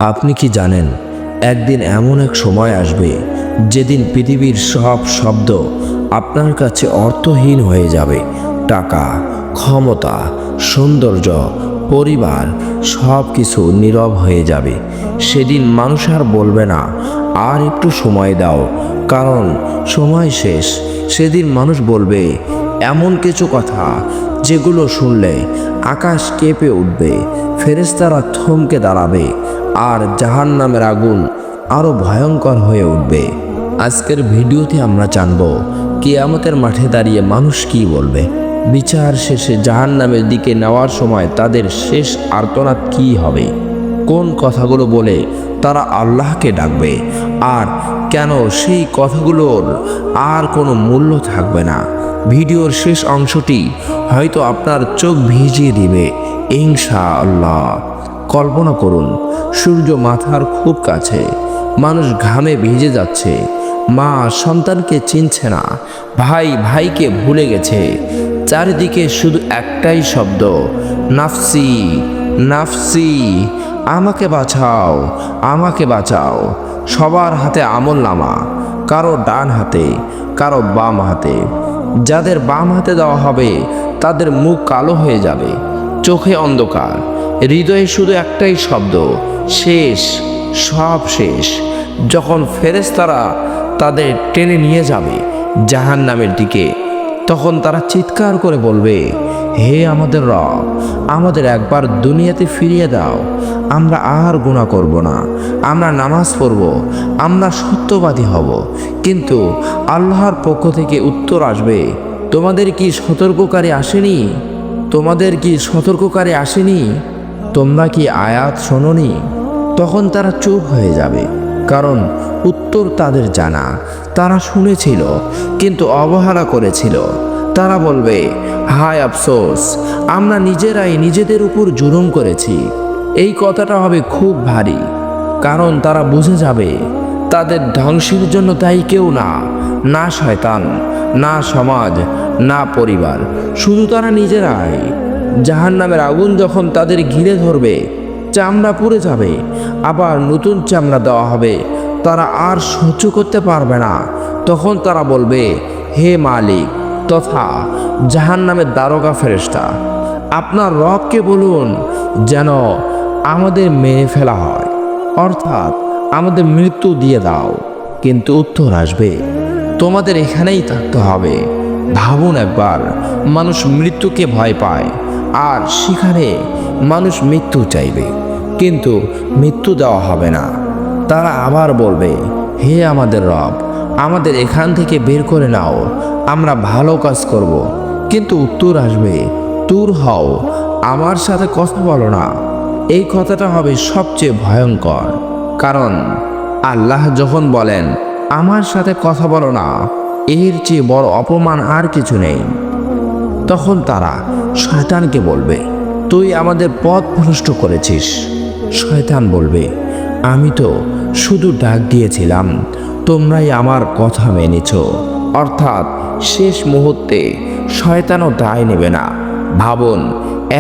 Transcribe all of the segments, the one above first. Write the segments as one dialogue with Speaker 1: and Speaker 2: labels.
Speaker 1: আপনি কি জানেন, একদিন এমন এক সময় আসবে যেদিন পৃথিবীর সব শব্দ আপনার কাছে অর্থহীন হয়ে যাবে। টাকা, ক্ষমতা, সৌন্দর্য, পরিবার সব কিছু নীরব হয়ে যাবে। সেদিন মানুষ আর বলবে না আর একটু সময় দাও, কারণ সময় শেষ। সেদিন মানুষ বলবে এমন কিছু কথা যেগুলো শুনলে আকাশ কেঁপে উঠবে, ফেরেশতারা থমকে দাঁড়াবে, আর জাহান্নামের আগুন আরও ভয়ঙ্কর হয়ে উঠবে। আজকের ভিডিওতে আমরা জানব কিয়ামতের মাঠে দাঁড়িয়ে মানুষ কি বলবে, বিচার শেষে জাহান্নামের দিকে নেওয়ার সময় তাদের শেষ আর্তনাদ কি হবে, কোন কথাগুলো বলে তারা আল্লাহকে ডাকবে, আর কেন সেই কথাগুলোর আর কোনো মূল্য থাকবে না। ভিডিওর শেষ অংশটি হয়তো আপনার চোখ ভিজিয়ে দিবে ইনশাআল্লাহ। কল্পনা করুন, সূর্য মাথার খুব কাছে, মানুষ ঘামে ভিজে যাচ্ছে, মা সন্তানকে চিনছে না, ভাই ভাইকে ভুলে গেছে। চারিদিকে শুধু একটাই শব্দ, নাফসি নাফসি, আমাকে বাঁচাও, আমাকে বাঁচাও। সবার হাতে আমলনামা, কারো ডান হাতে, কারো বাম হাতে। যাদের বাম হাতে দেওয়া হবে তাদের মুখ কালো হয়ে যাবে, চোখে অন্ধকার, হৃদয়ে শুধু একটাই শব্দ, শেষ, সব শেষ। যখন ফেরেশতারা তাদের টেনে নিয়ে যাবে জাহান্নামের দিকে, তখন তারা চিৎকার করে বলবে, হে আমাদের রব, আমাদের একবার দুনিয়াতে ফিরিয়ে দাও। আমরা আর গুনাহ করব না, আমরা নামাজ পড়ব, আমরা সত্যবাদী হব। কিন্তু আল্লাহর পক্ষ থেকে উত্তর আসবে, তোমাদের কি সতর্ককারী আসেনি? তোমাদের কি সতর্ককারী আসেনি? তোমরা কি আয়াত শোনোনি? তখন তারা চুপ হয়ে যাবে, কারণ উত্তর তাদের জানা। তারা শুনেছিল কিন্তু অবহেলা করেছিল। তারা বলবে, হায় আফসোস, আমরা নিজেরাই নিজেদের উপর জুলুম করেছি। এই কথাটা হবে খুব ভারী, কারণ তারা বুঝে যাবে তাদের ধ্বংসের জন্য দায়ী কেউ না, না শয়তান, না সমাজ, না পরিবার, শুধু তারা নিজেরাই। জাহান্নামের আগুন যখন তাদের ঘিরে ধরবে, চামড়া পুড়ে যাবে, আবার নতুন চামড়া দেওয়া হবে, তারা আর সহ্য করতে পারবে না। তখন তারা বলবে, হে মালিক তথা জাহান্নামের দারোগা ফেরেশতা, আপনার রবকে বলুন যেন আমাদের মেরে ফেলা হয়, অর্থাৎ আমাদের মৃত্যু দিয়ে দাও। কিন্তু উত্তর আসবে, তোমাদের এখানেই থাকতে হবে। ভাবুন একবার, মানুষ মৃত্যুকে ভয় পায়, আর সেখানে মানুষ মৃত্যু চাইবে, কিন্তু মৃত্যু দেওয়া হবে না। তারা আবার বলবে, হে আমাদের রব, আমাদের এখান থেকে বের করে নাও, আমরা ভালো কাজ করব। কিন্তু উত্তর আসবে, দূর হও, আমার সাথে কথা বলো না। এই কথাটা হবে সবচেয়ে ভয়ঙ্কর, কারণ আল্লাহ যখন বলেন আমার সাথে কথা বলো না, এর চেয়ে বড় অপমান আর কিছু নেই। তখন তারা শয়তানকে বলবে, তুই আমাদের পথ ভ্রষ্ট করেছিস। শয়তান বলবে, আমি তো শুধু ডাক দিয়েছিলাম, তোমরাই আমার কথা মেনেছ। অর্থাৎ শেষ মুহূর্তে শয়তানও দায় নেবে না। ভাবুন,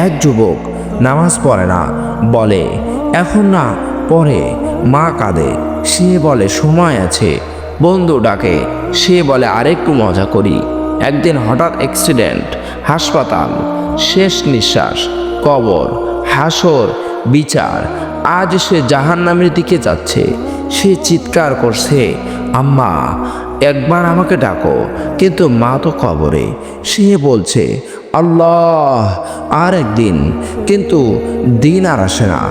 Speaker 1: এক যুবক নামাজ পড়ে না, বলে এখন না, পরে। মা কাঁদে, সে বলে সময় আছে। বন্ধু ডাকে, সে বলে আরেকটু মজা করি। একদিন হঠাৎ অ্যাক্সিডেন্ট, হাসপাতাল, শেষ নিঃশ্বাস, কবর, হাসর, বিচার। আজ সে জাহান্নামের দিকে যাচ্ছে। সে চিৎকার করছে, আম্মা একবার আমাকে ডাকো। কিন্তু মা তো কবরে। সে বলছে, আল্লাহ আর একদিন, কিন্তু দিন আর আসে না।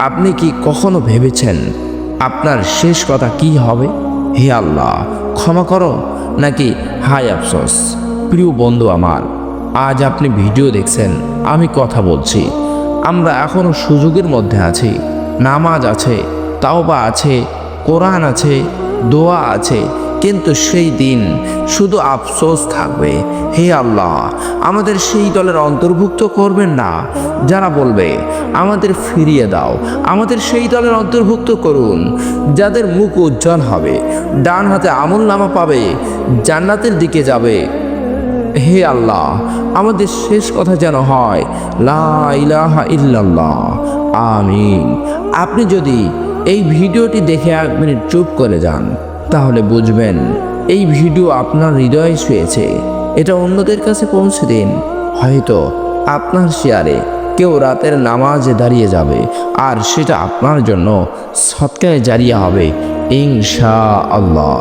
Speaker 1: আপনি কি কখনো ভেবেছেন আপনার শেষ কথা কি হবে? হে আল্লাহ ক্ষমা করো, নাকি হায় আফসোস? প্রিয় বন্ধু আমার, আজ আপনি ভিডিও দেখছেন, আমি কথা বলছি। আমরা এখনও সুযোগের মধ্যে আছি। নামাজ আছে, তাওবা আছে, কোরআন আছে, দোয়া আছে, কিন্তু সেই দিন শুধু আফসোস থাকবে। হে আল্লাহ, আমাদের সেই দলের অন্তর্ভুক্ত করবেন না যারা বলবে আমাদের ফিরিয়ে দাও। আমাদের সেই দলের অন্তর্ভুক্ত করুন যাদের মুখ উজ্জ্বল হবে, ডান হাতে আমলনামা পাবে, জান্নাতের দিকে যাবে। হে আল্লাহ, আমাদের শেষ কথা যেন হয় লা ইলাহা ইল্লাল্লাহ আমিন। আপনি যদি এই ভিডিওটি দেখে 1 মিনিট চুপ করে যান, তাহলে বুঝবেন এই ভিডিও আপনার হৃদয়ে ছুঁয়েছে। এটা অন্যদের কাছে পৌঁছে দিন। হয়তো আপনার শেয়ারে কেউ রাতের নামাজে দাঁড়িয়ে যাবে, আর সেটা আপনার জন্য সদকায়ে জারিয়া হবে ইনশাআল্লাহ।